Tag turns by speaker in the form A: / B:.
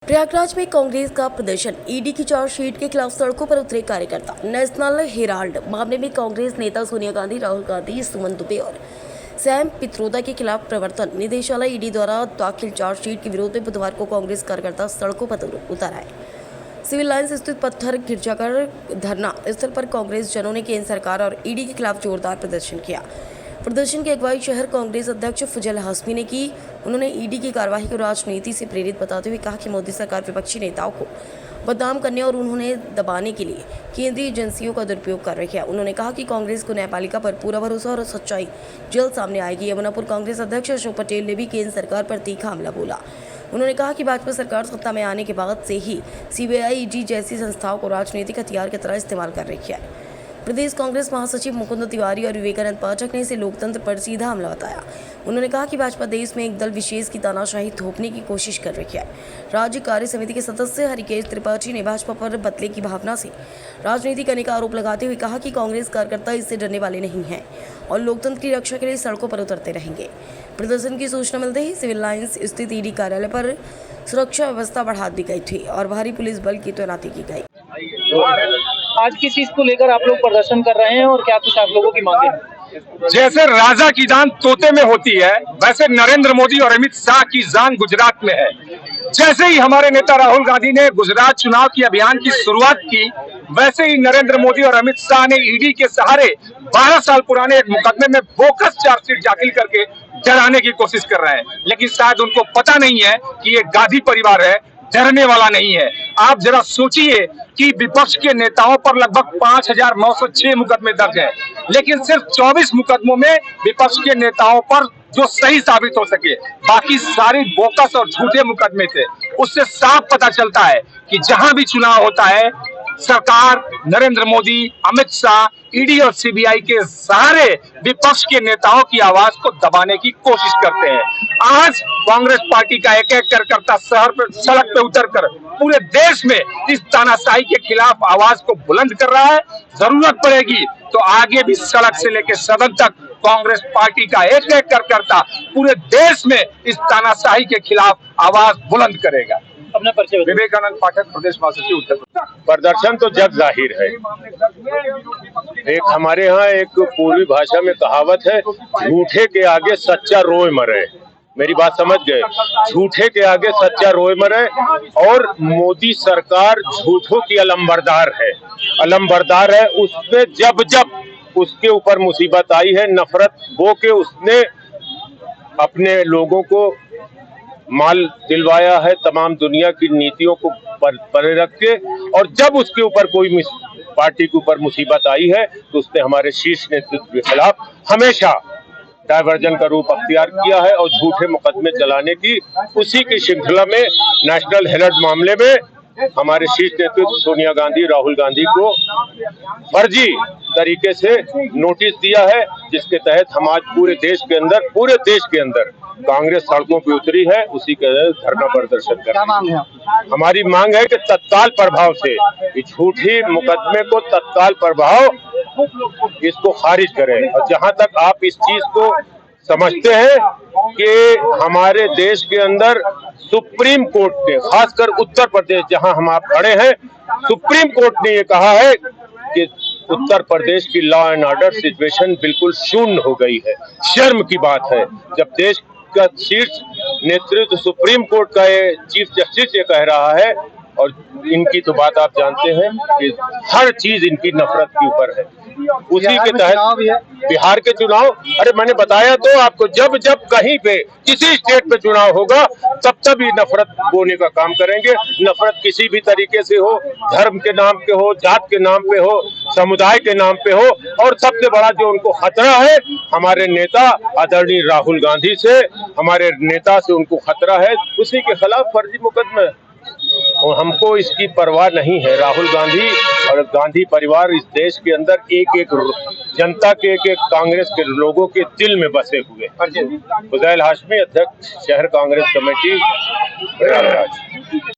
A: प्रयागराज में कांग्रेस का प्रदर्शन, ईडी की चार्जशीट के खिलाफ सड़कों पर उतरे कार्यकर्ता। नेशनल हेराल्ड मामले में कांग्रेस नेता सोनिया गांधी, राहुल गांधी, सुमन दुबे और सैम पित्रोदा के खिलाफ प्रवर्तन निदेशालय ईडी द्वारा दाखिल चार्जशीट के विरोध में बुधवार को कांग्रेस कार्यकर्ता सड़कों पर उतर आए। सिविल लाइन्स स्थित पत्थर गिरजाघर धरना स्थल पर कांग्रेस जनों ने केंद्र सरकार और ईडी के खिलाफ जोरदार प्रदर्शन किया। प्रदर्शन की अगुवाई शहर कांग्रेस अध्यक्ष फजल हाशमी ने की। उन्होंने ईडी की कार्रवाई को राजनीति से प्रेरित बताते हुए कहा कि मोदी सरकार विपक्षी नेताओं को बदनाम करने और उन्होंने दबाने के लिए केंद्रीय एजेंसियों का दुरुपयोग कर रही है। उन्होंने कहा कि कांग्रेस को न्यायपालिका पर पूरा भरोसा और सच्चाई जल्द सामने आएगी। यमुनापुर कांग्रेस अध्यक्ष अशोक पटेल ने भी केंद्र सरकार पर तीखा हमला बोला। उन्होंने कहा कि भाजपा सरकार सत्ता में आने के बाद से ही सीबीआई, ईडी जैसी संस्थाओं को राजनीतिक हथियार की तरह इस्तेमाल कर रही है। प्रदेश कांग्रेस महासचिव मुकुंद तिवारी और विवेकानंद पाठक ने इसे लोकतंत्र पर सीधा हमला बताया। उन्होंने कहा कि भाजपा देश में एक दल विशेष की तानाशाही थोपने की कोशिश कर रही है। राज्य कार्य समिति के सदस्य हरिकेश त्रिपाठी ने भाजपा पर बदले की भावना से राजनीति करने का आरोप लगाते हुए कहा कि कांग्रेस कार्यकर्ता इससे डरने वाले नहीं हैं और लोकतंत्र की रक्षा के लिए सड़कों पर उतरते रहेंगे। प्रदर्शन की सूचना मिलते ही सिविल लाइन्स स्थित ईडी कार्यालय पर सुरक्षा व्यवस्था बढ़ा दी गई थी और भारी पुलिस बल की तैनाती की गई।
B: आज किस चीज को लेकर आप लोग प्रदर्शन कर रहे हैं और क्या कुछ आप लोगों की मांगे हैं?
C: जैसे राजा की जान तोते में होती है, वैसे नरेंद्र मोदी और अमित शाह की जान गुजरात में है। जैसे ही हमारे नेता राहुल गांधी ने गुजरात चुनाव की अभियान की शुरुआत की, वैसे ही नरेंद्र मोदी और अमित शाह ने ईडी के सहारे 12 साल पुराने एक मुकदमे में बोगस चार्जशीट दाखिल करके डराने की कोशिश कर रहे हैं। लेकिन शायद उनको पता नहीं है कि ये गांधी परिवार है, डरने वाला नहीं है। आप जरा सोचिए कि विपक्ष के नेताओं पर लगभग 5,906 मुकदमे दर्ज है, लेकिन सिर्फ 24 मुकदमों में विपक्ष के नेताओं पर जो सही साबित हो सके, बाकी सारी बोकस और झूठे मुकदमे थे। उससे साफ पता चलता है कि जहां भी चुनाव होता है, सरकार, नरेंद्र मोदी, अमित शाह, ईडी और सीबीआई के सहारे विपक्ष के नेताओं की आवाज को दबाने की कोशिश करते हैं। आज कांग्रेस पार्टी का एक एक कार्यकर्ता सड़क पे उतरकर पूरे देश में इस तानाशाही के खिलाफ आवाज को बुलंद कर रहा है। जरूरत पड़ेगी तो आगे भी सड़क से लेकर सदन तक कांग्रेस पार्टी का एक एक कार्यकर्ता पूरे देश में इस तानाशाही के खिलाफ आवाज बुलंद करेगा।
B: अपना परिचय बताइए।
C: विवेकानंद पाठक, प्रदेश महासचिव, उत्तर प्रदेश।
D: प्रदर्शन तो जग जाहिर है। एक हमारे यहाँ एक पूर्वी भाषा में कहावत है, झूठे के आगे सच्चा रोए मरे। मेरी बात समझ गए? झूठे के आगे सच्चा रोए मरे। और मोदी सरकार झूठों की अलंबरदार है। उसने जब जब उसके ऊपर मुसीबत आई है, नफरत बो के उसने अपने लोगों को माल दिलवाया है, तमाम दुनिया की नीतियों को परे रख के। और जब उसके ऊपर कोई पार्टी के ऊपर मुसीबत आई है तो उसने हमारे शीर्ष नेतृत्व के खिलाफ हमेशा डायवर्जन का रूप अख्तियार किया है और झूठे मुकदमे चलाने की उसी की श्रृंखला में नेशनल हेराल्ड मामले में हमारे शीर्ष नेतृत्व सोनिया गांधी, राहुल गांधी को फर्जी तरीके से नोटिस दिया है, जिसके तहत हम आज पूरे देश के अंदर कांग्रेस सड़कों पे उतरी है। उसी के धरना प्रदर्शन कर रहे हैं। हमारी मांग है कि तत्काल प्रभाव से इस झूठी मुकदमे को तत्काल प्रभाव इसको खारिज करें। और जहां तक आप इस चीज को समझते हैं कि हमारे देश के अंदर सुप्रीम कोर्ट ने, खासकर उत्तर प्रदेश जहां हम आप खड़े हैं, सुप्रीम कोर्ट ने ये कहा है कि उत्तर प्रदेश की लॉ एंड ऑर्डर सिचुएशन बिल्कुल शून्य हो गई है। शर्म की बात है जब देश का शीर्ष नेतृत्व सुप्रीम कोर्ट का चीफ जस्टिस ये कह रहा है। और इनकी तो बात आप जानते हैं कि हर चीज इनकी नफरत के ऊपर है। उसी के तहत बिहार के चुनाव, अरे मैंने बताया तो आपको, जब जब कहीं पे किसी स्टेट पे चुनाव होगा तब ये नफरत बोने का काम करेंगे। नफरत किसी भी तरीके से हो, धर्म के नाम पे हो, जात के नाम पे हो, समुदाय के नाम पे हो। और सबसे बड़ा जो उनको खतरा है हमारे नेता आदरणीय राहुल गांधी से, हमारे नेता से उनको खतरा है। उसी के खिलाफ फर्जी मुकदमे और हमको इसकी परवाह नहीं है। राहुल गांधी और गांधी परिवार इस देश के अंदर एक एक जनता के, एक कांग्रेस के लोगों के दिल में बसे हुए। फजल हाशमी, अध्यक्ष शहर कांग्रेस कमेटी, प्रयागराज।